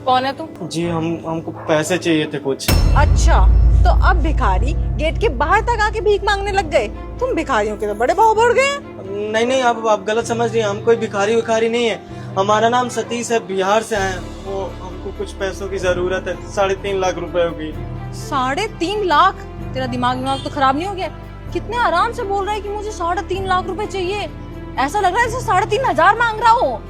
कौन है तू? जी हमको पैसे चाहिए थे कुछ। अच्छा, तो अब भिखारी गेट के बाहर तक आके भीख मांगने लग गए। तुम भिखारियों के तो बड़े भाव बढ़ गए हैं। नहीं आप गलत समझ रही हैं। हम कोई भिखारी विखारी नहीं है। हमारा नाम सतीश है, बिहार से आए हैं। वो हमको कुछ पैसों की जरूरत है, 3.5 लाख रुपए होगी। 3.5 लाख? तेरा दिमाग तो खराब नहीं हो गया? कितने आराम से बोल रहा है कि मुझे 3.5 लाख रुपए चाहिए। ऐसा लग रहा है जैसे 3,500 मांग रहा हो।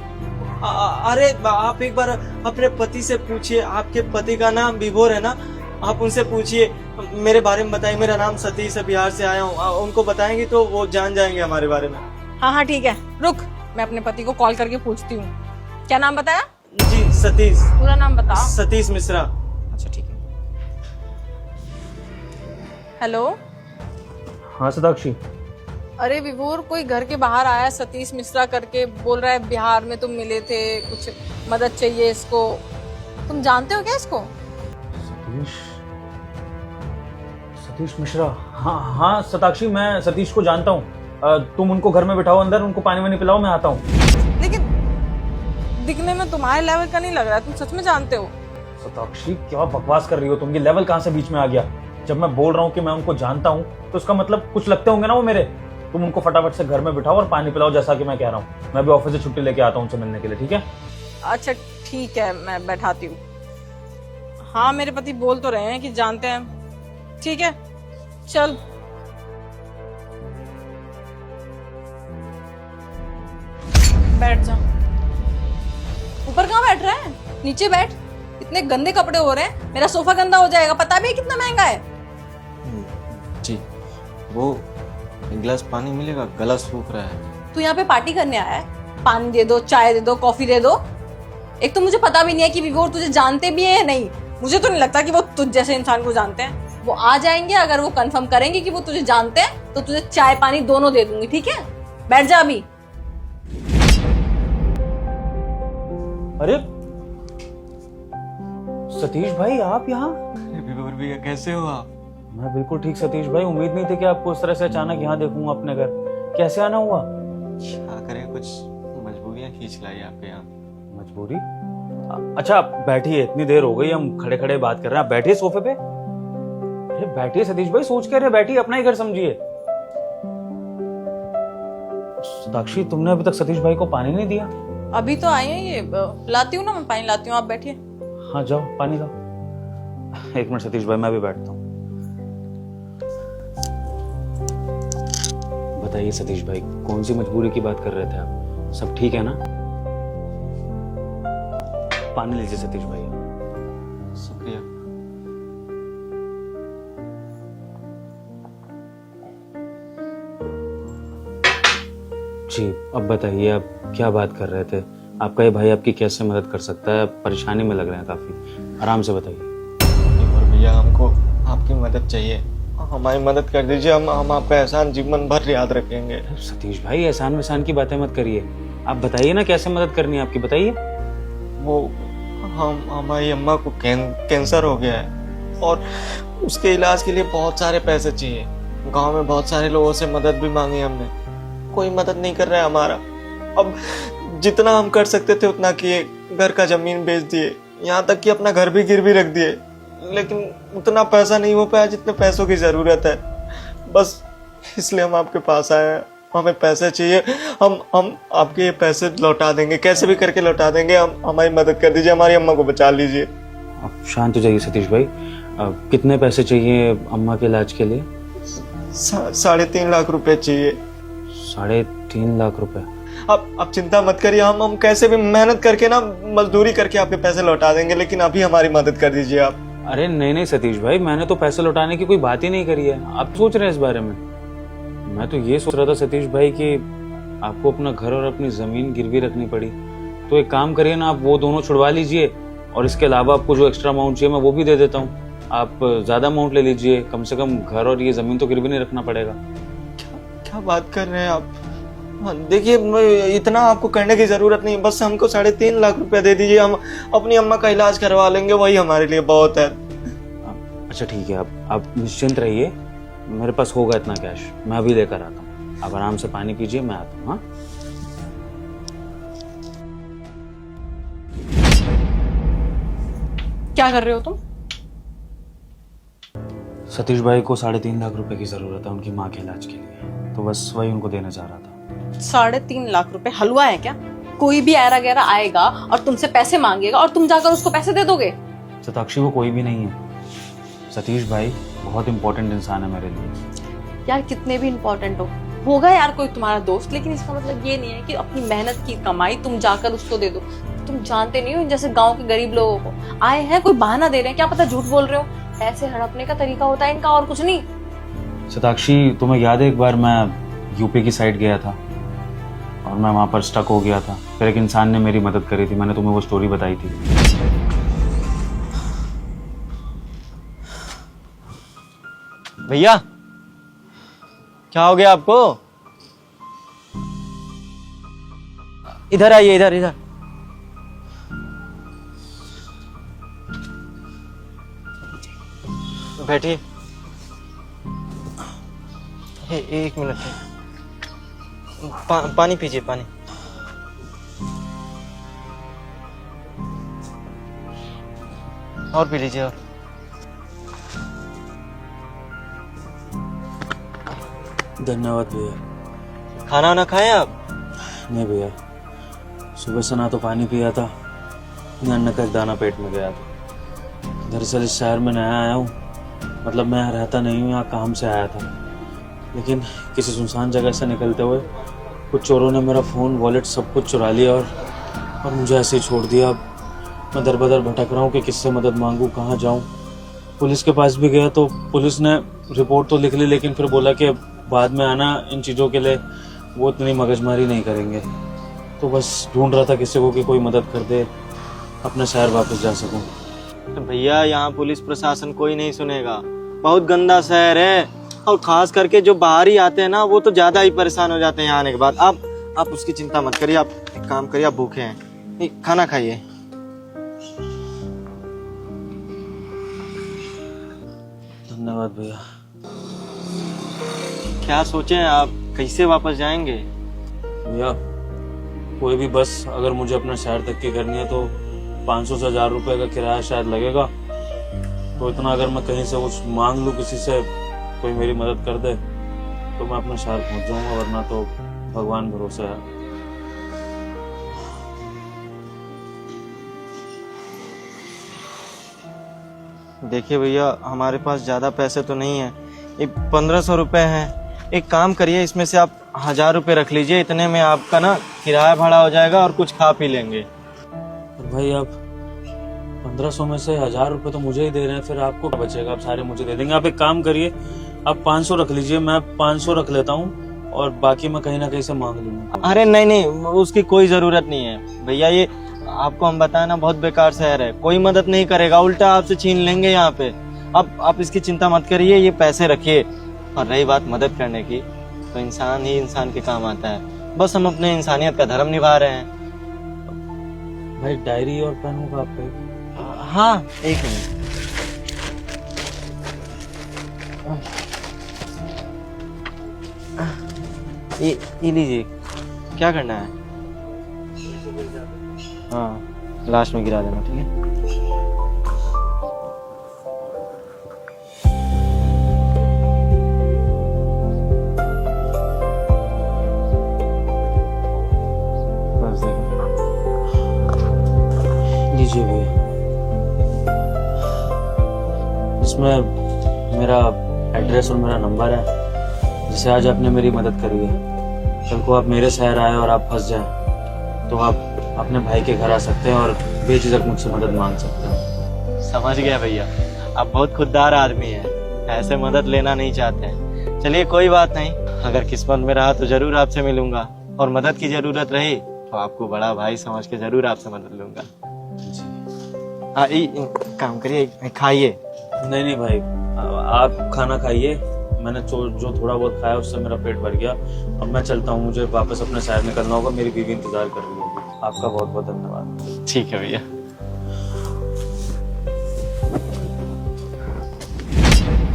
अरे आप एक बार अपने पति से पूछिए। आपके पति का नाम विभोर है ना, आप उनसे पूछिए। मेरे बारे में बताइए। मेरा नाम सतीश है, बिहार से आया हूँ। उनको बताएंगे तो वो जान जाएंगे हमारे बारे में। हाँ ठीक है, रुक, मैं अपने पति को कॉल करके पूछती हूँ। क्या नाम बताया? जी सतीश। पूरा नाम बता। सतीश मिश्रा। अच्छा ठीक है। हेलो। हाँ सदाक्षी। अरे विभोर, कोई घर के बाहर आया सतीश मिश्रा करके, बोल रहा है बिहार में तुम मिले थे, कुछ मदद चाहिए इसको। तुम जानते हो क्या इसको? सतीश मिश्रा। हाँ सताक्षी, मैं सतीश को जानता हूँ। तुम उनको घर में बिठाओ अंदर, उनको पानी वानी पिलाओ, मैं आता हूँ। लेकिन दिखने में तुम्हारे लेवल का नहीं लग रहा है। तुम सच में जानते हो? सताक्षी क्या बकवास कर रही हो तुम? ये लेवल कहाँ से बीच में आ गया? जब मैं बोल रहा हूँ कि मैं उनको जानता हूँ तो उसका मतलब कुछ लगते होंगे ना वो मेरे। तुम उनको फटाफट से घर में बिठाओ और पानी पिलाओ, जैसा कि मैं कह रहा हूँ। मैं भी ऑफिस से छुट्टी लेके आता हूँ उनसे मिलने के लिए, ठीक है? अच्छा ठीक है, मैं बैठाती हूँ। हाँ, मेरे पति बोल तो रहे हैं कि जानते हैं। ठीक है, चल। बैठ जा। ऊपर कहाँ बैठ रहा है? नीचे बैठ। इतने गंदे कपड़े हो रहे हैं, मेरा सोफा गंदा हो जाएगा। पता भी है कितना महंगा है। जी, वो एक गिलास पानी मिलेगा? गला सूख रहा है। तू यहाँ पे पार्टी करने आया है? पानी दे दो, चाय दे दो, कॉफी दे दो। एक तो मुझे पता भी नहीं है कि विभोर तुझे जानते भी है या नहीं। मुझे तो नहीं लगता कि वो तुझ जैसे इंसान को जानते हैं। वो आ जाएंगे, अगर वो कंफर्म करेंगे कि वो तुझे जानते हैं तो तुझे चाय पानी दोनों दे दूंगी, ठीक है? बैठ जा अभी। अरे सतीश भाई, आप यहाँ? विभोर भैया, कैसे हो आप? मैं बिल्कुल ठीक सतीश भाई। उम्मीद नहीं थी कि आपको इस तरह से अचानक यहाँ देखूंगा अपने घर। कैसे आना हुआ? क्या करें, कुछ मजबूरियां खींच लाई आपके यहाँ। मजबूरी? अच्छा बैठिए, इतनी देर हो गई, हम खड़े खड़े बात कर रहे हैं। आप बैठिए सोफे पे। अरे बैठिए सतीश भाई, सोच के रहे बैठिए, अपना ही घर समझिए। साक्षी, तुमने अभी तक सतीश भाई को पानी नहीं दिया? अभी तो आई है ये, लाती हूँ ना, मैं पानी लाती हूँ, आप बैठिए। हाँ जाओ, पानी लाओ। एक मिनट सतीश भाई, मैं भी बैठता हूँ। बताइए सतीश भाई, कौन सी मजबूरी की बात कर रहे थे आप? सब ठीक है ना? पानी लीजिए सतीश भाई। शुक्रिया। जी, अब बताइए, आप क्या बात कर रहे थे? आपका ये भाई आपकी कैसे मदद कर सकता है? परेशानी में लग रहे हैं काफी, आराम से बताइए। विभोर भैया, हमको आपकी मदद चाहिए। हमारी मदद कर दीजिए। हम आपका एहसान जीवन भर याद रखेंगे। सतीश भाई, एहसान वहसान की बातें मत करिए। आप बताइए ना कैसे मदद करनी है आपकी, बताइए। वो हमारी अम्मा को कैंसर हो गया है और उसके इलाज के लिए बहुत सारे पैसे चाहिए। गांव में बहुत सारे लोगों से मदद भी मांगी हमने, कोई मदद नहीं कर रहा है हमारा। अब जितना हम कर सकते थे उतना किए। घर का जमीन बेच दिए, यहाँ तक कि अपना घर भी गिरवी रख दिए, लेकिन उतना पैसा नहीं हो पाया जितने पैसों की जरूरत है। बस इसलिए हम आपके पास आए हैं। हमें पैसे चाहिए। हम आपके ये पैसे लौटा देंगे, कैसे भी करके लौटा देंगे। हमारी मदद कर दीजिए, हमारी अम्मा को बचा लीजिए। आप शांत हो जाइए सतीश भाई। कितने पैसे चाहिए अम्मा के इलाज के लिए? 3.5 लाख रुपए चाहिए। 3.5 लाख रुपए? आप चिंता मत करिए। हम कैसे भी मेहनत करके ना, मजदूरी करके आपके पैसे लौटा देंगे, लेकिन अभी हमारी मदद कर दीजिए आप। अरे नहीं सतीश भाई, मैंने तो पैसे लौटाने की कोई बात ही नहीं करी है। आप सोच रहे हैं इस बारे में? मैं तो ये सोच रहा था सतीश भाई कि आपको अपना घर और अपनी जमीन गिरवी रखनी पड़ी, तो एक काम करिए ना, आप वो दोनों छुड़वा लीजिए और इसके अलावा आपको जो एक्स्ट्रा अमाउंट चाहिए मैं वो भी दे देता हूँ। आप ज्यादा अमाउंट ले लीजिए, कम से कम घर और ये जमीन तो गिरवी नहीं रखना पड़ेगा। क्या बात कर रहे हैं आप? देखिए, इतना आपको करने की जरूरत नहीं, बस हमको 3.5 लाख रुपए दे दीजिए। हम अपनी अम्मा का इलाज करवा लेंगे, वही हमारे लिए बहुत है। अच्छा ठीक है, आप निश्चिंत रहिए, मेरे पास होगा इतना कैश, मैं अभी लेकर आता हूँ। आप आराम से पानी पीजिए, मैं आता हूँ। हाँ क्या कर रहे हो तुम? सतीश भाई को 3.5 लाख रुपए की जरूरत है उनकी माँ के इलाज के लिए, तो बस वही उनको देना चाह रहा था। 3.5 लाख रुपए हलवा है क्या? कोई भी ऐरा गैरा आएगा और तुमसे पैसे मांगेगा और तुम जाकर उसको पैसे दे दोगे? सताक्षी वो कोई भी नहीं है। सतीश भाई बहुत इंपॉर्टेंट इंसान है मेरे लिए। यार कितने भी इंपॉर्टेंट होगा यार कोई तुम्हारा दोस्त, लेकिन इसका मतलब ये नहीं है कि अपनी मेहनत की कमाई तुम जाकर उसको दे दो। तुम जानते नहीं हो जैसे गांव के गरीब लोगों को आए हैं, कोई बहाना दे रहे हैं, क्या पता झूठ बोल रहे हो। पैसे हड़पने का तरीका होता है इनका, और कुछ नहीं। सताक्षी तुम्हें याद है एक बार मैं यूपी की साइड गया था और मैं वहां पर स्टक हो गया था, फिर एक इंसान ने मेरी मदद करी थी, मैंने तुम्हें वो स्टोरी बताई थी। भैया क्या हो गया आपको? इधर आइए, इधर इधर। बैठिए। एक मिनट। पानी पीजिए, पानी। और पी लीजिए। और धन्यवाद भैया। खाना वाना खाएं आप? नहीं भैया, सुबह से ना तो पानी पिया था, न अन्न का एक दाना पेट में गया था। दरअसल इस शहर में नया आया हूँ, मतलब मैं यहाँ रहता नहीं हूँ, यहाँ काम से आया था। लेकिन किसी सुनसान जगह से निकलते हुए कुछ चोरों ने मेरा फ़ोन, वॉलेट सब कुछ चुरा लिया और मुझे ऐसे ही छोड़ दिया। अब मैं दर बदर भटक रहा हूँ कि किससे मदद मांगूँ, कहाँ जाऊँ। पुलिस के पास भी गया तो पुलिस ने रिपोर्ट तो लिख ली, लेकिन फिर बोला कि बाद में आना इन चीज़ों के लिए, वो इतनी मगजमारी नहीं करेंगे। तो बस ढूंढ रहा था किसी को कि कोई मदद कर दे, अपने शहर वापस जा सकूं। तो भैया यहाँ पुलिस प्रशासन कोई नहीं सुनेगा, बहुत गंदा शहर है, और खास करके जो बाहरी आते हैं ना वो तो ज्यादा ही परेशान हो जाते हैं यहाँ आने के बाद। आप उसकी चिंता मत करिए, आप एक काम करिए, आप भूखे हैं, खाना खाइए। धन्यवाद भैया। क्या सोचे हैं आप, कैसे वापस जाएंगे? भैया कोई भी बस अगर मुझे अपने शहर तक की करनी है तो 500 से 1000 रुपए का किराया शायद लगेगा। तो इतना अगर मैं कहीं से कुछ मांग लूँ किसी से, कोई मेरी मदद कर दे, तो मैं अपने शहर पहुंच जाऊंगा, वरना तो भगवान भरोसे है। देखिए भैया, हमारे पास ज्यादा पैसे तो नहीं है, ये 1500 रुपए हैं। एक काम करिए, इसमें से आप 1000 रुपए रख लीजिए, इतने में आपका ना किराया भाड़ा हो जाएगा और कुछ खा पी लेंगे। और भाई आप 1500 में से 1000 रुपए तो मुझे ही दे रहे हैं, फिर आपको क्या बचेगा? आप सारे मुझे दे देंगे। आप एक काम करिए, आप 500 रख लीजिए, मैं 500 रख लेता हूँ और बाकी मैं कहीं ना कहीं से मांग लूंगा। अरे नहीं नहीं, उसकी कोई जरूरत नहीं है भैया, ये आपको हम बताए ना, बहुत बेकार शहर है, कोई मदद नहीं करेगा, उल्टा आपसे छीन लेंगे यहाँ पे। अब आप इसकी चिंता मत करिए, ये पैसे रखिए। और रही बात मदद करने की, तो इंसान ही इंसान के काम आता है, बस हम अपने इंसानियत का धर्म निभा रहे हैं। भाई डायरी और पेन होगा आपका? हाँ एक मिनट। ये लीजिए, क्या करना है? हाँ लास्ट में गिरा देना, ठीक है? बस देखो। लीजिए भैया, इसमें मेरा एड्रेस और मेरा नंबर है। जैसे आज आपने मेरी मदद करी है, कल को आप मेरे शहर आए और आप फंस जाए तो आप अपने भाई के घर आ सकते हैं और बेझिझक मुझसे मदद मांग सकते हैं। समझ गया भैया, आप बहुत खुददार आदमी हैं, ऐसे मदद लेना नहीं चाहते हैं। चलिए कोई बात नहीं, अगर किस्मत में रहा तो जरूर आपसे मिलूंगा, और मदद की जरूरत रही तो आपको बड़ा भाई समझ के जरूर आपसे मदद लूंगा। हाँ काम करिए, खाइए। नहीं नहीं भाई, आप खाना खाइए, मैंने जो थोड़ा बहुत खाया उससे मेरा पेट भर गया। अब मैं चलता हूँ, मुझे वापस अपने शहर निकलना होगा, मेरी बीवी इंतजार कर रही होगी। आपका बहुत बहुत धन्यवाद। ठीक है भैया।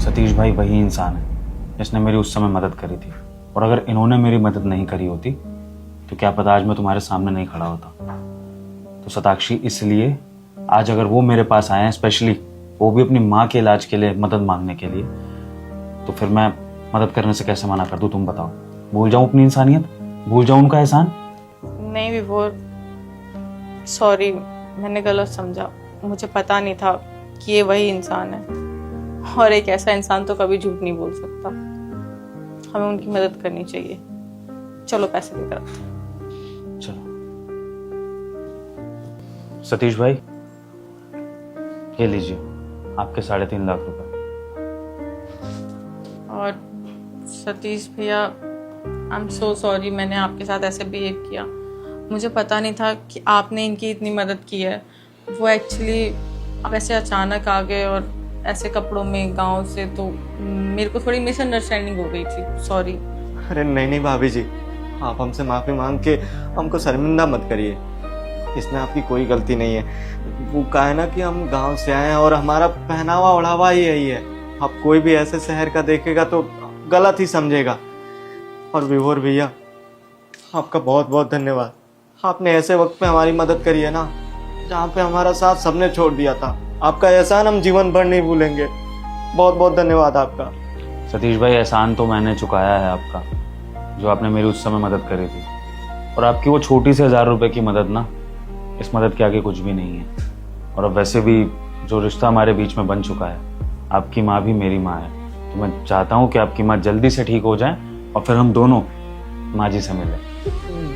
सतीश भाई वही इंसान है जिसने मेरी उस समय मदद करी थी, और अगर इन्होंने मेरी मदद नहीं करी होती तो क्या पता आज मैं तुम्हारे सामने नहीं खड़ा होता। तो सताक्षी, इसलिए आज अगर वो मेरे पास आए हैं, स्पेशली वो भी अपनी माँ के इलाज के लिए मदद मांगने के लिए, तो फिर मैं मदद करने से कैसे मना कर दूं? तुम बताओ। भूल जाऊं अपनी इंसानियत, भूल जाऊं उनका एहसान? नहीं विभोर, सॉरी, मैंने गलत समझा। मुझे पता नहीं था कि ये वही इंसान है, और एक ऐसा इंसान तो कभी झूठ नहीं बोल सकता। हमें उनकी मदद करनी चाहिए। चलो पैसे लेकर आते हैं। चलो सतीश भाई, ये लीजिए आपके 3.5 लाख रुपए। और सतीश भैया, आई एम सो सॉरी, मैंने आपके साथ ऐसे बिहेव किया। मुझे पता नहीं था कि आपने इनकी इतनी मदद की है। वो एक्चुअली आप ऐसे अचानक आ गए और ऐसे कपड़ों में गांव से, तो मेरे को थोड़ी मिसअंडरस्टैंडिंग हो गई थी। सॉरी। अरे नहीं नहीं भाभी जी, आप हमसे माफ़ी मांग के हमको शर्मिंदा मत करिए। इसमें आपकी कोई गलती नहीं है। वो कहा है ना कि हम गांव से आए हैं और हमारा पहनावा ओढ़ावा ही यही है। आप कोई भी ऐसे शहर का देखेगा तो गलत ही समझेगा। और विभोर भैया, आपका बहुत बहुत धन्यवाद। आपने ऐसे वक्त पे हमारी मदद करी है ना, जहाँ पे हमारा साथ सबने छोड़ दिया था। आपका एहसान हम जीवन भर नहीं भूलेंगे। बहुत बहुत धन्यवाद आपका। सतीश भाई, एहसान तो मैंने चुकाया है आपका, जो आपने मेरी उस समय मदद करी थी। और आपकी वो छोटी से 1000 रुपए की मदद ना, इस मदद के आगे कुछ भी नहीं है। और अब वैसे भी जो रिश्ता हमारे बीच में बन चुका है, आपकी माँ भी मेरी माँ है, तो मैं चाहता हूँ कि आपकी माँ जल्दी से ठीक हो जाए और फिर हम दोनों माँ जी से मिलें।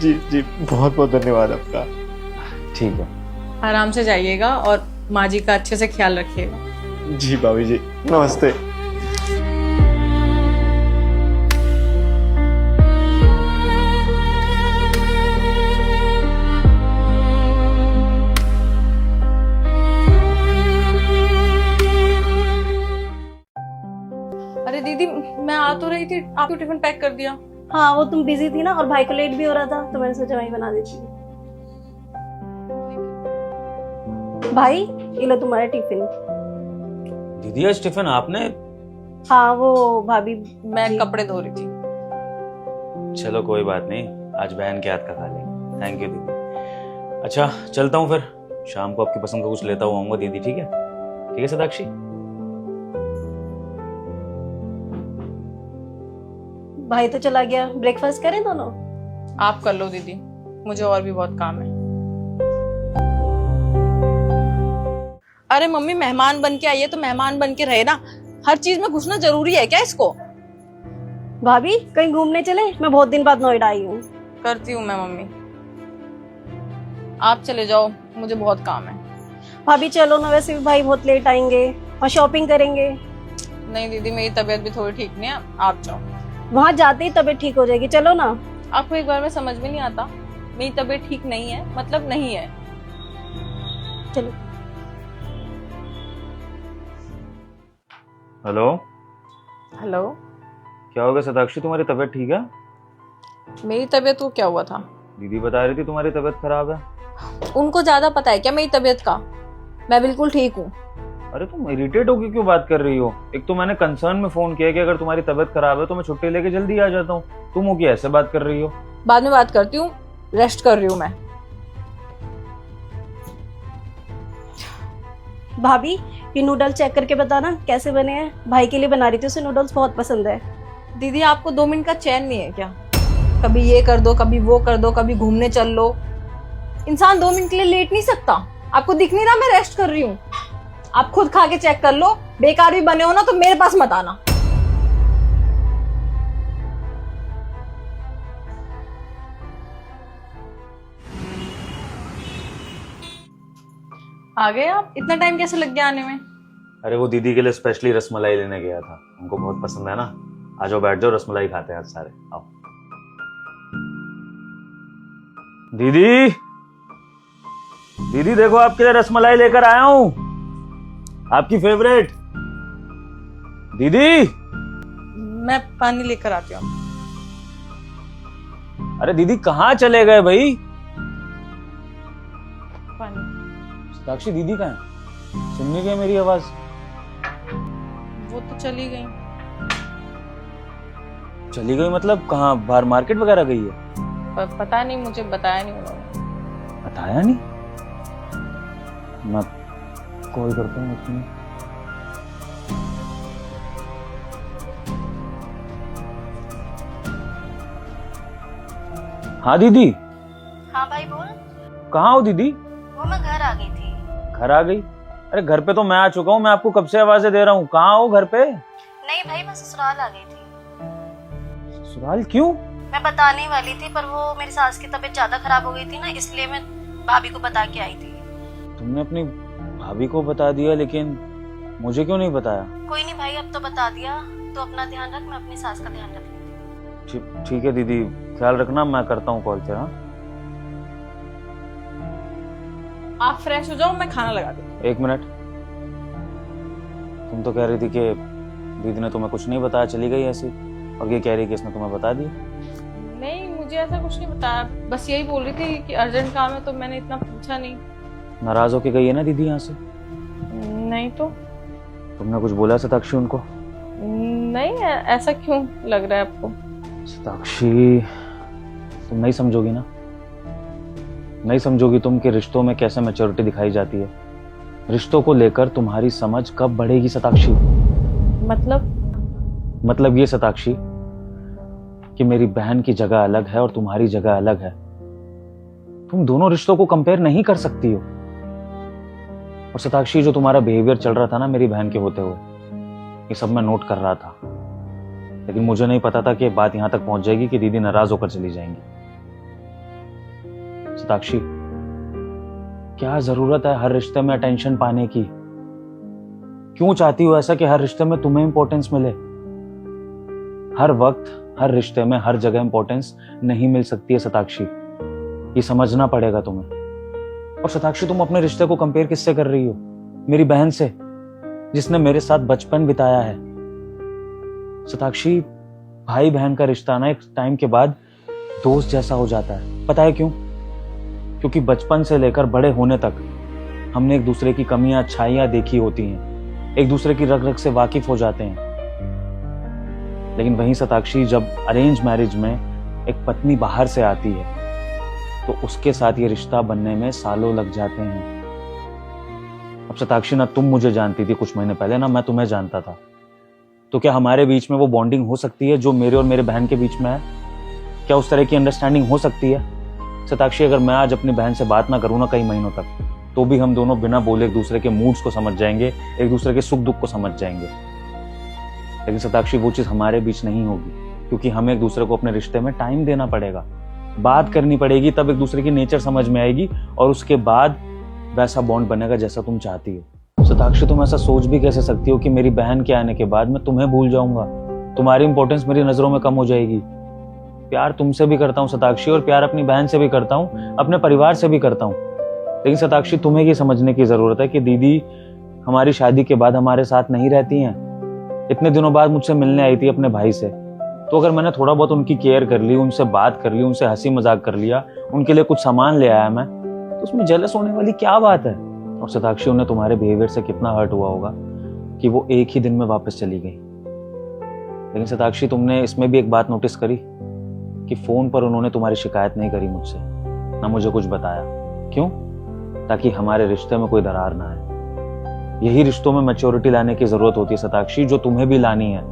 जी जी, बहुत बहुत धन्यवाद आपका। ठीक है, आराम से जाइएगा और माँ जी का अच्छे से ख्याल रखिएगा। जी भाभी जी, नमस्ते। अरे दीदी, मैं आ तो रही थी, आपको टिफिन पैक कर दिया। हाँ, वो तुम बिजी थी ना और भाई को लेट भी हो रहा था, तो मैंने सोचा वही बना देती हूँ। भाई, ये लो तुम्हारा टिफिन। दीदी आज टिफिन आपने? हाँ, वो भाभी। मैं जी। कपड़े धो रही थी। चलो कोई बात नहीं, आज बहन के हाथ का खा लेंगे। थैंक यू दीदी। अच्छा चलता हूँ फिर, शाम को आपकी पसंद का कुछ लेता हुआ आऊंगा दीदी। ठीक है? ठीक है सदाक्षी? भाई तो चला गया, ब्रेकफास्ट करें दोनों? आप कर लो दीदी, मुझे और भी बहुत काम है। अरे मम्मी, मेहमान बन के आई है तो मेहमान बन के रहे ना। हर चीज में घुसना जरूरी है क्या इसको? भाभी, कहीं घूमने चले? मैं बहुत दिन बाद नोएडा आई हूँ। करती हूँ मैं मम्मी, आप चले जाओ, मुझे बहुत काम है। भाभी चलो ना, वैसे भी भाई बहुत लेट आएंगे और शॉपिंग करेंगे। नहीं दीदी, मेरी तबीयत भी थोड़ी ठीक नहीं है, आप जाओ। वहां जाते ही तबीयत ठीक हो जाएगी, चलो ना। आपको एक बार में समझ में नहीं आता, मेरी तबीयत ठीक नहीं है मतलब नहीं है। चलो। हेलो, हेलो, क्या हो गया सदाक्षी, तुम्हारी तबीयत ठीक है? मेरी तबीयत को क्या हुआ था? दीदी बता रही थी तुम्हारी तबीयत खराब है। उनको ज्यादा पता है क्या मेरी तबीयत का? मैं बिल्कुल ठीक हूँ। अरे तुम इरिटेट होके क्यों बात कर रही हो? एक तो मैंने कंसर्न में फोन किया कि अगर तुम्हारी तबीयत खराब है तो मैं छुट्टी लेके जल्दी आ जाता हूँ। तुम हो कि ऐसे बात कर रही हो? बाद में बात करती हूँ, रेस्ट कर रही हूँ मैं। भाभी, ये नूडल चेक करके बताना कैसे बने हैं। भाई के लिए बना रही थी, उसे नूडल्स बहुत पसंद है। दीदी, आपको 2 मिनट का चैन नहीं है क्या? कभी ये कर दो, कभी वो कर दो, कभी घूमने चल लो। इंसान 2 मिनट के लिए लेट नहीं सकता। आपको दिख नहीं रहा मैं रेस्ट कर रही हूँ? आप खुद खा के चेक कर लो। बेकार भी बने हो ना तो मेरे पास मत आना। आ गए आप? इतना टाइम कैसे लग गया आने में? अरे वो दीदी के लिए स्पेशली रसमलाई लेने गया था, उनको बहुत पसंद है ना। आ जाओ, बैठ जाओ, रसमलाई खाते हैं आज सारे। आओ दीदी, दीदी देखो आपके लिए रसमलाई लेकर आया हूं, आपकी फेवरेट। दीदी, मैं पानी लेकर आती हूँ। अरे दीदी कहाँ चले गए भाई? पानी। साक्षी दीदी कहाँ है? सुनने गए मेरी आवाज? वो तो चली गई। चली गई मतलब कहाँ? बाहर मार्केट वगैरह गई है? पता नहीं, मुझे बताया नहीं उन्होंने। बताया नहीं? मैं कॉल करता हूँ उसमें। हाँ दीदी। हाँ भाई बोल। कहाँ हो दीदी? वो मैं घर आ गई थी। घर आ गई? अरे घर पे तो मैं आ चुका हूँ, मैं आपको कब से आवाजें दे रहा हूँ। कहाँ हो घर पे? नहीं भाई मैं ससुराल आ गई थी। ससुराल क्यों? मैं बताने वाली थी पर वो मेरी सास की तबीयत ज्यादा खराब हो गई थी ना, इसलिए मैं भाभी को बता के आई थी। तुमने अपनी भाभी को बता दिया, लेकिन मुझे क्यों नहीं बताया? कोई नहीं भाई, अब तो बता दिया, तो अपना ध्यान रख, मैं अपनी सास का ध्यान रखूंगी। ठीक है दीदी, ख्याल रखना, मैं करता हूँ कॉल फिर। हाँ आप फ्रेश हो जाओ, मैं खाना लगा देती हूँ। एक मिनट, तुम तो कह रही थी कि दीदी ने तुम्हें कुछ नहीं बताया, चली गई ऐसी, और ये कह रही कि इसने तुम्हें बता दिया। नहीं, मुझे ऐसा कुछ नहीं बताया, बस यही बोल रही थी कि अर्जेंट काम है, तो मैंने इतना पूछा नहीं। नाराज होके गई है ना दीदी यहाँ से? नहीं तो तुमने कुछ बोला सताक्षी उनको? नहीं, ऐसा क्यों लग रहा है आपको? सताक्षी, तुम नहीं समझोगी ना, नहीं समझोगी तुम कि रिश्तों में कैसे मैच्योरिटी दिखाई जाती है। रिश्तों को लेकर तुम्हारी समझ कब बढ़ेगी सताक्षी? मतलब ये सताक्षी कि मेरी बहन की जगह अलग है और तुम्हारी जगह अलग है। तुम दोनों रिश्तों को कंपेयर नहीं कर सकती हो। और सताक्षी, जो तुम्हारा बिहेवियर चल रहा था ना मेरी बहन के होते हुए, ये सब मैं नोट कर रहा था, लेकिन मुझे नहीं पता था कि बात यहां तक पहुंच जाएगी कि दीदी नाराज होकर चली जाएंगी। सताक्षी, क्या जरूरत है हर रिश्ते में अटेंशन पाने की? क्यों चाहती हो ऐसा कि हर रिश्ते में तुम्हें इंपॉर्टेंस मिले? हर वक्त, हर रिश्ते में, हर जगह इंपॉर्टेंस नहीं मिल सकती है सताक्षी, ये समझना पड़ेगा तुम्हें। और सताक्षी, तुम अपने रिश्ते को कंपेयर किससे कर रही हो? मेरी बहन से, जिसने मेरे साथ बचपन बिताया है। सताक्षी, भाई बहन का रिश्ता ना एक टाइम के बाद दोस्त जैसा हो जाता है। पता है क्यों? क्योंकि बचपन से लेकर बड़े होने तक हमने एक दूसरे की कमियां अच्छाइयां देखी होती हैं, एक दूसरे की रग रग से वाकिफ हो जाते हैं। लेकिन वहीं सताक्षी, जब अरेंज मैरिज में एक पत्नी बाहर से आती है तो उसके साथ ये रिश्ता बनने में सालों लग जाते हैं। अब सताक्षी, ना तुम मुझे जानती थी कुछ महीने पहले, ना मैं तुम्हें जानता था, तो क्या हमारे बीच में वो बॉन्डिंग हो सकती है जो मेरे और मेरे बहन के बीच में है? क्या उस तरह की अंडरस्टैंडिंग हो सकती है? सताक्षी, अगर मैं आज अपनी बहन से बात ना करूं ना कई महीनों तक, तो भी हम दोनों बिना बोले एक दूसरे के मूड्स को समझ जाएंगे, एक दूसरे के सुख दुख को समझ जाएंगे। लेकिन सताक्षी, वो चीज हमारे बीच नहीं होगी, क्योंकि हमें एक दूसरे को अपने रिश्ते में टाइम देना पड़ेगा, बात करनी पड़ेगी, तब एक दूसरे की नेचर समझ में आएगी और उसके बाद वैसा बॉन्ड बनेगा जैसा तुम चाहती हो। सताक्षी, तुम ऐसा सोच भी कैसे सकती हो कि मेरी बहन के आने के बाद मैं तुम्हें भूल जाऊंगा, तुम्हारी इंपॉर्टेंस मेरी नजरों में कम हो जाएगी? प्यार तुमसे भी करता हूँ सताक्षी, और प्यार अपनी बहन से भी करता हूँ, अपने परिवार से भी करता हूँ। लेकिन सताक्षी, तुम्हें ये समझने की जरूरत है कि दीदी हमारी शादी के बाद हमारे साथ नहीं रहती हैं। इतने दिनों बाद मुझसे मिलने आई थी अपने भाई से, तो अगर मैंने थोड़ा बहुत उनकी केयर कर ली, उनसे बात कर ली, उनसे हंसी मजाक कर लिया, उनके लिए कुछ सामान ले आया मैं, तो उसमें जेलस होने वाली क्या बात है? और सताक्षी, उन्हें तुम्हारे बिहेवियर से कितना हर्ट हुआ होगा कि वो एक ही दिन में वापस चली गई। लेकिन सताक्षी, तुमने इसमें भी एक बात नोटिस करी कि फोन पर उन्होंने तुम्हारी शिकायत नहीं करी मुझसे, ना मुझे कुछ बताया। क्यों? ताकि हमारे रिश्ते में कोई दरार ना आए। यही रिश्तों में मैच्योरिटी लाने की जरूरत होती है सताक्षी, जो तुम्हें भी लानी है।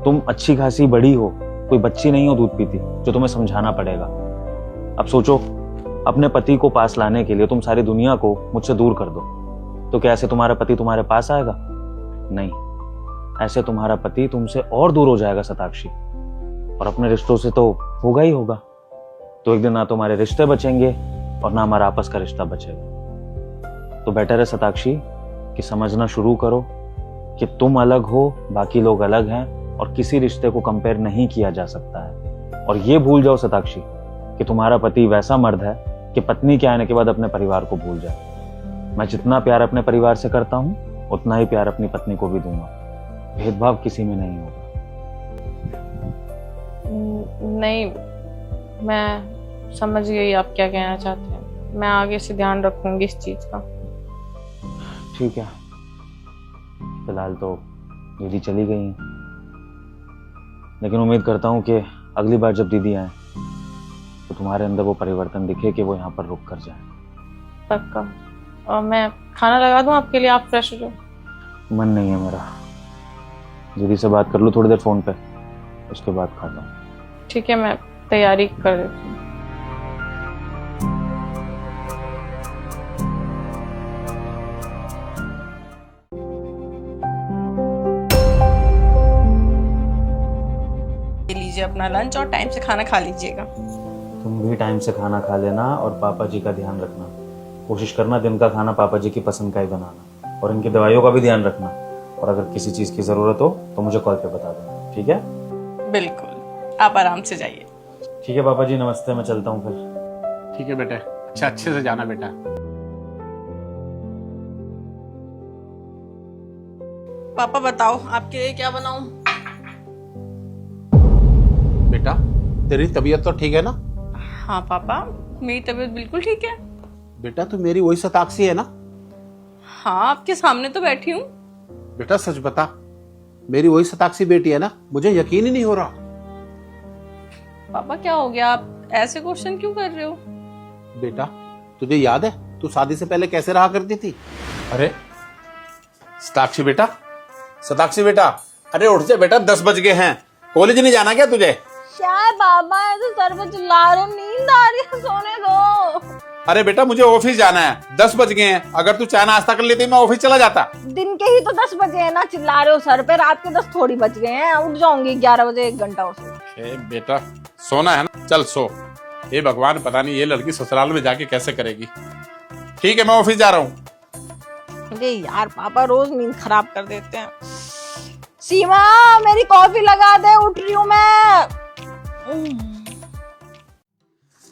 तुम अच्छी खासी बड़ी हो, कोई बच्ची नहीं हो दूध पीती, जो तुम्हें समझाना पड़ेगा। अब सोचो, अपने पति को पास लाने के लिए तुम सारी दुनिया को मुझसे दूर कर दो, तो क्या ऐसे तुम्हारा पति तुम्हारे पास आएगा? नहीं, ऐसे तुम्हारा पति तुमसे और दूर हो जाएगा सताक्षी, और अपने रिश्तों से तो होगा ही होगा। तो एक दिन ना तुम्हारे रिश्ते बचेंगे और ना हमारा आपस का रिश्ता बचेगा। तो बेटर है सताक्षी कि समझना शुरू करो कि तुम अलग हो, बाकी लोग अलग हैं, और किसी रिश्ते को कंपेयर नहीं किया जा सकता है। और ये भूल जाओ सताक्षी कि तुम्हारा पति वैसा मर्द है कि पत्नी के आने के बाद अपने परिवार को भूल जाए। मैं जितना प्यार अपने परिवार से करता हूं, उतना ही प्यार अपनी पत्नी को भी दूंगा। भेदभाव किसी में नहीं होगा। नहीं, मैं समझ गई आप क्या कहना चाहते हैं। मैं आगे से ध्यान रखूंगी इस चीज का। ठीक है, फिलहाल तो दीदी चली गई हैं, लेकिन उम्मीद करता हूँ कि अगली बार जब दीदी आए तो तुम्हारे अंदर वो परिवर्तन दिखे कि वो यहाँ पर रुक कर जाए। पक्का। और मैं खाना लगा दूं आपके लिए, आप फ्रेश हो जाओ। मन नहीं है मेरा। दीदी से बात कर लूँ थोड़ी देर फोन पे, उसके बाद खाता हूँ। ठीक है, मैं तैयारी कर देती हूँ। ये लीजिए अपना लंच और टाइम से खाना खा लीजिएगा। तुम भी टाइम से खाना खा लेना और पापा जी का ध्यान रखना। कोशिश करना दिन का खाना पापा जी की पसंद का ही बनाना, और इनकी दवाइयों का भी ध्यान रखना। और अगर किसी चीज़ की ज़रूरत हो तो मुझे कॉल पे बता देना, ठीक है? बिल्कुल, आप आराम से जाइए। ठीक है पापा जी, नमस्ते, मैं चलता हूँ फिर। ठीक है बेटे, अच्छा अच्छे से जाना बेटा। पापा बताओ आपके लिए क्या बनाऊं? बेटा तेरी तबीयत तो ठीक है ना? हाँ पापा, मेरी तबीयत बिल्कुल ठीक है। बेटा तू मेरी वही शताक्षी है ना? हाँ, आपके सामने तो बैठी हूँ। बेटा सच बता, मेरी वही शताक्षी बेटी है ना? मुझे यकीन ही नहीं हो रहा। पापा क्या हो गया, आप ऐसे क्वेश्चन क्यों कर रहे हो? बेटा तुझे याद है तू शादी से पहले कैसे रहा करती थी? अरे शताक्षी बेटा, शताक्षी बेटा, अरे उठ जा बेटा, 10 बज गए हैं। कॉलेज नहीं जाना क्या तुझे? क्या है बाबा, ऐसे सर पे चिल्ला रहे हो? नींद आ रही है, सोने दो। अरे बेटा मुझे ऑफिस जाना है, 10 बज गए हैं। अगर तू चाय नाश्ता कर लेती मैं ऑफिस चला जाता। दिन के ही तो 10 बजे हैं ना, चिल्ला रहे हो सर पे? रात के 10 थोड़ी बज गए हैं। उठ जाऊंगी 11 बजे, 1 घंटा और सो। बेटा सोना है ना, चल सो। हे भगवान, पता नहीं ये लड़की ससुराल में जाके कैसे करेगी। ठीक है मैं ऑफिस जा रहा हूँ। अरे यार पापा रोज नींद खराब कर देते हैं। सीमा मेरी कॉफी लगा दे, उठ रही हूँ मैं।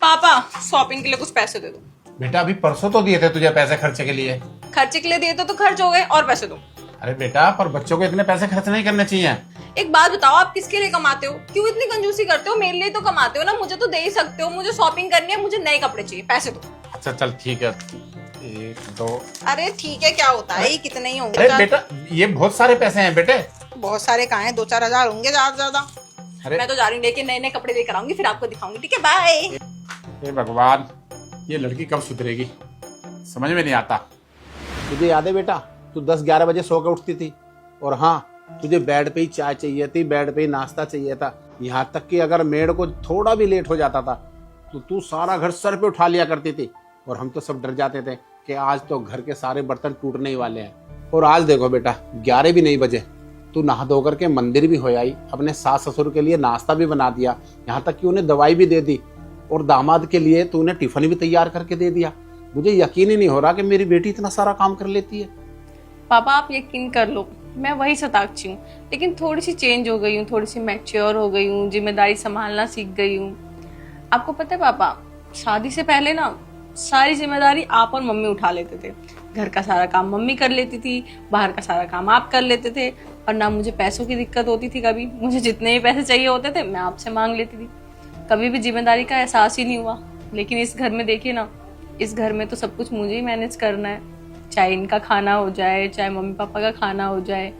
पापा शॉपिंग के लिए कुछ पैसे दे दो। बेटा अभी परसों तो दिए थे तुझे पैसे खर्चे के लिए। खर्चे के लिए दिए तो खर्च हो गए, और पैसे दो। अरे बेटा पर बच्चों को इतने पैसे खर्च नहीं करने चाहिए। एक बात बताओ, आप किसके लिए कमाते हो? क्यों इतनी कंजूसी करते हो? मेरे लिए तो कमाते हो ना, मुझे तो दे ही सकते हो। मुझे शॉपिंग करनी है, मुझे नए कपड़े चाहिए, पैसे दो। अच्छा चल ठीक है, 1 2। अरे ठीक है, क्या होता है, ये कितने ही होंगे? अरे बेटा ये बहुत सारे पैसे हैं बेटे। बहुत सारे कहाँ हैं, 2-4 हजार होंगे ज्यादा से ज्यादा। अरे मैं तो जा रही हूँ, लेके नए नए कपड़े लेकर आऊंगी, फिर आपको दिखाऊंगी। ठीक है, बाय। हे भगवान, ये लड़की कब सुधरेगी, समझ में नहीं आता। तुझे याद है बेटा तू 10-11 बजे सो के उठती थी, और हाँ तुझे बेड पे ही चाय चाहिए थी, बेड पे ही नाश्ता चाहिए था। यहाँ तक कि अगर मेड को थोड़ा भी लेट हो जाता था तो तू सारा घर सर पे उठा लिया करती थी, और हम तो सब डर जाते थे कि आज तो घर के सारे बर्तन टूटने ही वाले हैं। और आज देखो बेटा 11 भी नहीं बजे, तू नहा धो करके मंदिर भी हो आई, अपने सास ससुर के लिए नाश्ता भी बना दिया, यहाँ तक कि उन्हें दवाई भी दे दी, और दामाद के लिए तूने टिफिन भी तैयार करके दे दिया। मुझे यकीन ही नहीं हो रहा कि मेरी बेटी इतना सारा काम कर लेती है। पापा आप यकीन कर लो, मैं वही शताक्षी हूँ, लेकिन थोड़ी सी चेंज हो गई हूँ, थोड़ी सी मैच्योर हो गई हूँ, जिम्मेदारी संभालना सीख गई हूँ। आपको पता है पापा, शादी से पहले ना सारी जिम्मेदारी आप और मम्मी उठा लेते थे। घर का सारा काम मम्मी कर लेती थी, बाहर का सारा काम आप कर लेते थे, और ना मुझे पैसों की दिक्कत होती थी। कभी मुझे जितने भी पैसे चाहिए होते थे मैं आपसे मांग लेती थी, कभी भी जिम्मेदारी का एहसास ही नहीं हुआ। लेकिन इस घर में देखिए ना, इस घर में तो सब कुछ मुझे ही मैनेज करना है, चाहे इनका खाना हो जाए, चाहे मम्मी पापा का खाना हो जाए।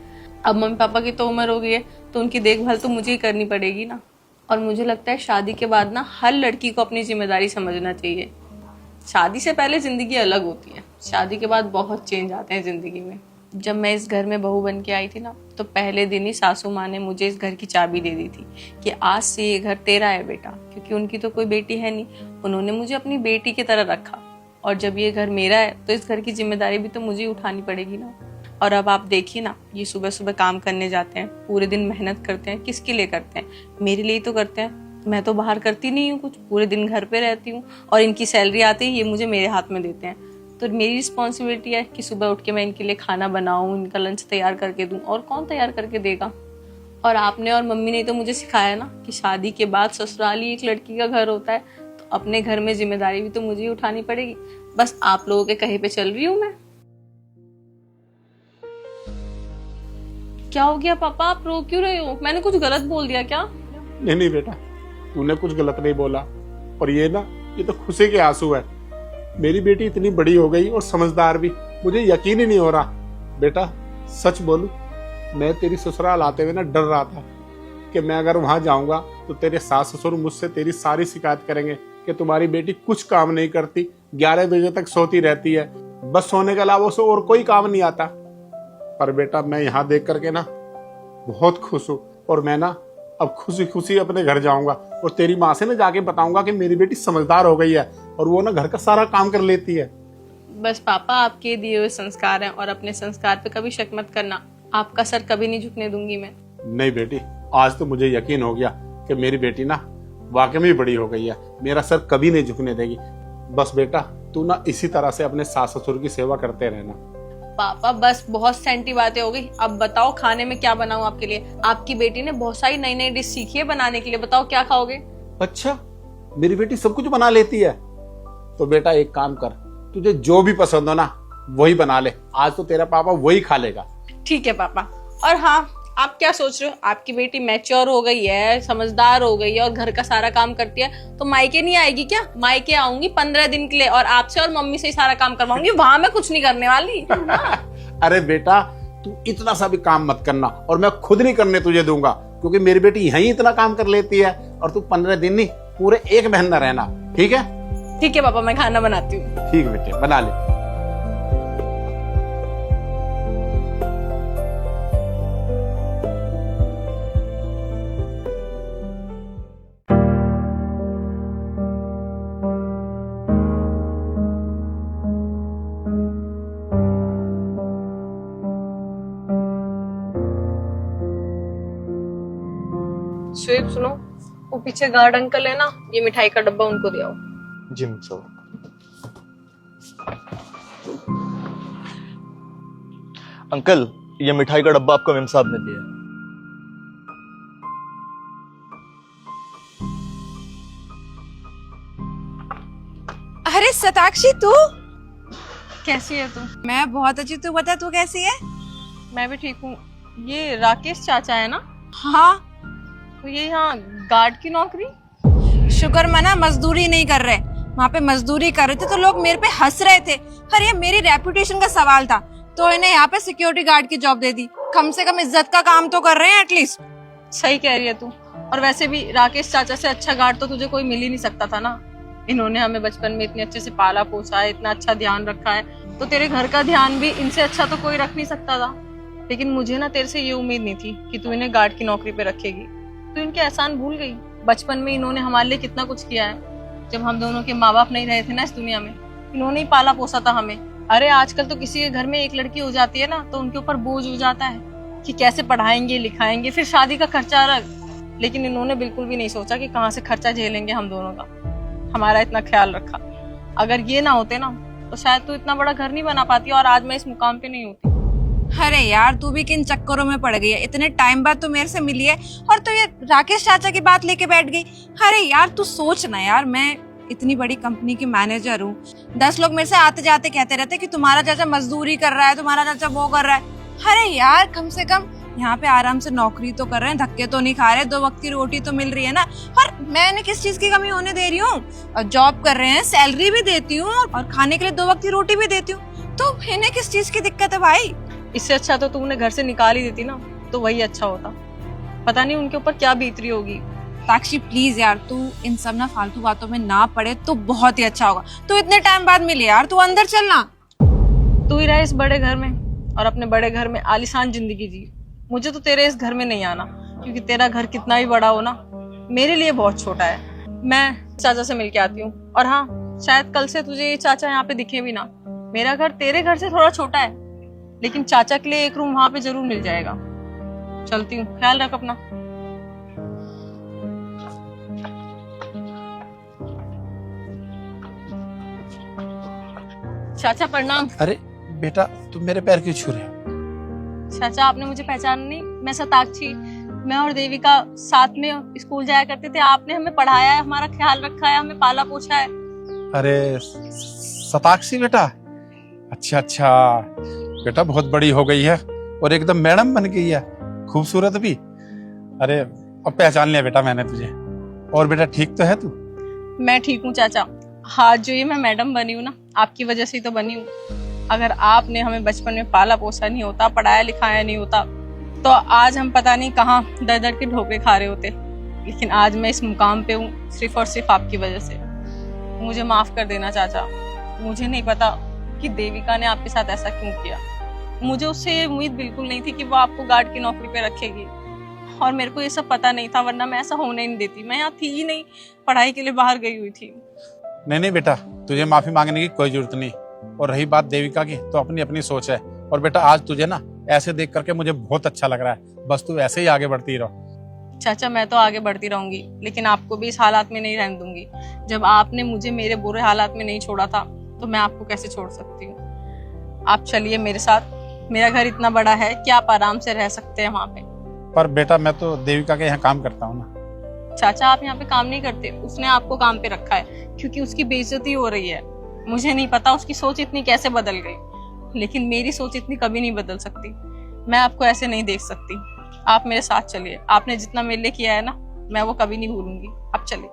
अब मम्मी पापा की तो उम्र हो गई है, तो उनकी देखभाल तो मुझे ही करनी पड़ेगी ना। और मुझे लगता है शादी के बाद ना हर लड़की को अपनी जिम्मेदारी समझना चाहिए। शादी से पहले ज़िंदगी अलग होती है, शादी के बाद बहुत चेंज आते हैं ज़िंदगी में। जब मैं इस घर में बहू बन के आई थी ना, तो पहले दिन ही सासू माँ ने मुझे इस घर की चाबी दे दी थी कि आज से ये घर तेरा है बेटा, क्योंकि उनकी तो कोई बेटी है नहीं, उन्होंने मुझे अपनी बेटी की तरह रखा। और जब ये घर मेरा है तो इस घर की जिम्मेदारी भी तो मुझे उठानी पड़ेगी ना। और अब आप देखिए ना, ये सुबह सुबह काम करने जाते हैं, पूरे दिन मेहनत करते हैं, किसके लिए करते हैं? मेरे लिए तो करते हैं। मैं तो बाहर करती नहीं हूँ कुछ, पूरे दिन घर पे रहती हूँ, और इनकी सैलरी आती है ये मुझे मेरे हाथ में देते हैं। तो मेरी रिस्पॉन्सिबिलिटी है कि सुबह उठ के मैं इनके लिए खाना बनाऊँ, इनका लंच तैयार करके दूँ, और कौन तैयार करके देगा? और आपने और मम्मी ने तो मुझे सिखाया ना कि शादी के बाद ससुराल ही एक लड़की का घर होता है, तो अपने घर में जिम्मेदारी भी तो मुझे ही उठानी पड़ेगी। बस आप लोगों के कहे पे चल रही हूँ मैं। क्या हो गया पापा, आप रो क्यों रहे हो? मैंने कुछ गलत बोल दिया क्या? नहीं बेटा, तूने कुछ गलत नहीं बोला, और ये ना ये तो खुशी के आंसू है। मेरी बेटी इतनी बड़ी हो गई और समझदार भी, मुझे यकीन ही नहीं हो रहा। बेटा सच बोलूं, मैं तेरी ससुराल आते हुए ना डर रहा था कि मैं अगर वहां जाऊंगा तो तेरे सास ससुर मुझसे तेरी सारी शिकायत करेंगे कि तुम्हारी बेटी कुछ काम नहीं करती, 11 बजे तक सोती रहती है। बस सोने के अलावा उसे और कोई काम नहीं आता। पर बेटा मैं यहाँ देख करके ना बहुत खुश हूँ, और मैं ना अब खुशी खुशी अपने घर जाऊंगा और तेरी माँ से ना जाके बताऊंगा कि मेरी बेटी समझदार हो गई है और वो ना घर का सारा काम कर लेती है। बस पापा आपके दिए हुए संस्कार हैं और अपने संस्कार पे कभी शक मत करना। आपका सर कभी नहीं झुकने दूंगी मैं। नहीं बेटी, आज तो मुझे यकीन हो गया कि मेरी बेटी ना वाकई में बड़ी हो गई है, मेरा सर कभी नहीं झुकने देगी। बस बेटा तू ना इसी तरह से अपने सास ससुर की सेवा करते रहना। पापा बस बहुत सेंटी बातें हो गई, अब बताओ खाने में क्या बनाऊं आपके लिए। आपकी बेटी ने बहुत सारी नई नई डिश सीखी है बनाने के लिए, बताओ क्या खाओगे। अच्छा, मेरी बेटी सब कुछ बना लेती है? तो बेटा एक काम कर, तुझे जो भी पसंद हो ना वही बना ले, आज तो तेरा पापा वही खा लेगा। ठीक है पापा। और हाँ, आप क्या सोच रहे हो, आपकी बेटी मैच्योर हो गई है, समझदार हो गई है और घर का सारा काम करती है, तो मायके नहीं आएगी क्या? मायके आऊंगी 15 दिन के लिए और आपसे और मम्मी से ही सारा काम करवाऊंगी, वहां मैं कुछ नहीं करने वाली। अरे बेटा तू इतना सा भी काम मत करना, और मैं खुद नहीं करने तुझे दूंगा, क्योंकि मेरी बेटी यहीं इतना काम कर लेती है, और तू 15 दिन नहीं पूरे 1 महीना रहना। ठीक है? ठीक है पापा, मैं खाना बनाती हूँ। ठीक बेटे, बना ले। स्वीप सुनो, वो पीछे गार्ड अंकल है ना, ये मिठाई का डब्बा उनको दे आओ। जी सर। अंकल, ये मिठाई का डब्बा आपको मेम साहब ने दिया है। अरे सताक्षी तू? कैसी है तू? मैं बहुत अच्छी, तू बता तू कैसी है? मैं भी ठीक हूँ। ये राकेश चाचा है ना? हाँ, तो ये यहाँ गार्ड की नौकरी? शुक्र मना मजदूरी नहीं कर रहे, वहाँ पे मजदूरी कर रहे थे तो लोग मेरे पे हंस रहे थे। अरे ये मेरी रेपुटेशन का सवाल था, तो इन्हें यहाँ पे सिक्योरिटी गार्ड की जॉब दे दी। कम से कम इज्जत का काम तो कर रहे हैं एटलीस्ट। सही कह रही है तू। और वैसे भी राकेश चाचा से अच्छा गार्ड तो तुझे कोई मिल ही नहीं सकता था ना। इन्होंने हमें बचपन में इतने अच्छे से पाला पोसा है, इतना अच्छा ध्यान रखा है, तो तेरे घर का ध्यान भी इनसे अच्छा तो कोई रख नहीं सकता था। लेकिन मुझे ना तेरे से ये उम्मीद नहीं थी कि तू इन्हें गार्ड की नौकरी पे रखेगी। तू इनके एहसान भूल गई। बचपन में इन्होंने हमारे लिए कितना कुछ किया है। जब हम दोनों के माँ बाप नहीं रहे थे ना इस दुनिया में, इन्होंने ही पाला पोसा था हमें। अरे आजकल तो किसी के घर में एक लड़की हो जाती है ना, तो उनके ऊपर बोझ हो जाता है कि कैसे पढ़ाएंगे लिखाएंगे, फिर शादी का खर्चा अलग। लेकिन इन्होंने बिल्कुल भी नहीं सोचा कि कहाँ से खर्चा झेलेंगे हम दोनों का। हमारा इतना ख्याल रखा। अगर ये ना होते ना तो शायद तू इतना बड़ा घर नहीं बना पाती और आज मैं इस मुकाम पे नहीं होती। अरे यार तू भी किन चक्करों में पड़ गई है, इतने टाइम बाद तो मेरे से मिली है और तो ये राकेश चाचा की बात लेके बैठ गई। अरे यार तू सोच ना यार, मैं इतनी बड़ी कंपनी की मैनेजर हूँ, 10 लोग मेरे से आते जाते कहते रहते कि तुम्हारा चाचा मजदूरी कर रहा है, तुम्हारा चाचा वो कर रहा है। अरे यार कम से कम यहाँ पे आराम से नौकरी तो कर रहे हैं, धक्के तो नहीं खा रहे, 2 वक्त की रोटी तो मिल रही है ना। और मैंने किस चीज की कमी होने दे रही हूँ? और जॉब कर रहे हैं, सैलरी भी देती हूँ और खाने के लिए 2 वक्त की रोटी भी देती हूँ, तो इन्हें किस चीज की दिक्कत है भाई? इससे अच्छा तो तू उन्हें घर से निकाल ही देती ना, तो वही अच्छा होता। पता नहीं उनके ऊपर क्या बीत रही होगी। साक्षी प्लीज यार तू इन सब ना फालतू बातों में ना पड़े तो बहुत ही अच्छा होगा। तू इतने टाइम बाद मिली यार, तू अंदर चलना। तू ही रहे इस बड़े घर में और अपने बड़े घर में आलीशान जिंदगी जी। मुझे तो तेरे इस घर में नहीं आना, क्योंकि तेरा घर कितना भी बड़ा हो ना, मेरे लिए बहुत छोटा है। मैं चाचा से मिलके आती हूँ। और हाँ, शायद कल से तुझे ये चाचा यहाँ पे दिखे भी ना। मेरा घर तेरे घर से थोड़ा छोटा है, लेकिन चाचा के लिए एक रूम वहां पे जरूर मिल जाएगा। चलती हूँ, ख्याल रख अपना। चाचा प्रणाम। अरे बेटा तुम मेरे पैर क्यों छू रहे हो? चाचा आपने मुझे पहचाना नहीं? मैं सताक्षी, मैं और देविका साथ में स्कूल जाया करते थे। आपने हमें पढ़ाया है, हमारा ख्याल रखा है, हमें पाला पोछा है। अरे सताक्षी बेटा, अच्छा अच्छा बेटा, बहुत बड़ी हो गई है और एकदम मैडम बन गई है, खूबसूरत भी। अरे अब पहचान लिया बेटा मैंने तुझे। और बेटा ठीक तो है तू? मैं ठीक हूँ चाचा। हाँ, जो ये मैं मैडम बनी हूँ ना, आपकी वजह से ही तो बनी हूँ। अगर आपने हमें बचपन में पाला पोसा नहीं होता, पढ़ाया लिखाया नहीं होता, तो आज हम पता नहीं कहाँ दर दर के ढोके खा रहे होते। लेकिन आज मैं इस मुकाम पे हूँ सिर्फ और सिर्फ आपकी वजह से। मुझे माफ कर देना चाचा। मुझे नहीं पता कि देविका ने आपके साथ ऐसा क्यों किया। मुझे उससे ये उम्मीद बिल्कुल नहीं थी कि वो आपको गार्ड की नौकरी पे रखेगी, और मेरे को ये सब पता नहीं था, वरना मैं ऐसा होने नहीं देती। मैं यहाँ थी ही नहीं, पढ़ाई के लिए बाहर गई हुई थी। नहीं बेटा, तुझे माफी मांगने की कोई जरूरत नहीं। और रही बात देविका की, तो अपनी अपनी सोच है। और बेटा आज तुझे ना ऐसे देख करके मुझे बहुत अच्छा लग रहा है। बस तू ऐसे ही आगे बढ़ती रहो। चाचा मैं तो आगे बढ़ती रहूंगी, लेकिन आपको भी इस हालात में नहीं रहने दूंगी। जब आपने मुझे मेरे बुरे हालात में नहीं छोड़ा था, तो मैं आपको कैसे छोड़ सकती हूँ। आप चलिए मेरे साथ, मेरा घर इतना बड़ा है कि आप आराम से रह सकते हैं वहाँ पे। पर बेटा मैं तो देविका के यहाँ काम करता हूँ ना। चाचा आप यहाँ पे काम नहीं करते, उसने आपको काम पे रखा है क्योंकि उसकी बेइज्जती हो रही है। मुझे नहीं पता उसकी सोच इतनी कैसे बदल गई, लेकिन मेरी सोच इतनी कभी नहीं बदल सकती। मैं आपको ऐसे नहीं देख सकती। आप मेरे साथ चलिए, आपने जितना मेरे लिए किया है ना, मैं वो कभी नहीं भूलूंगी। आप चलिए।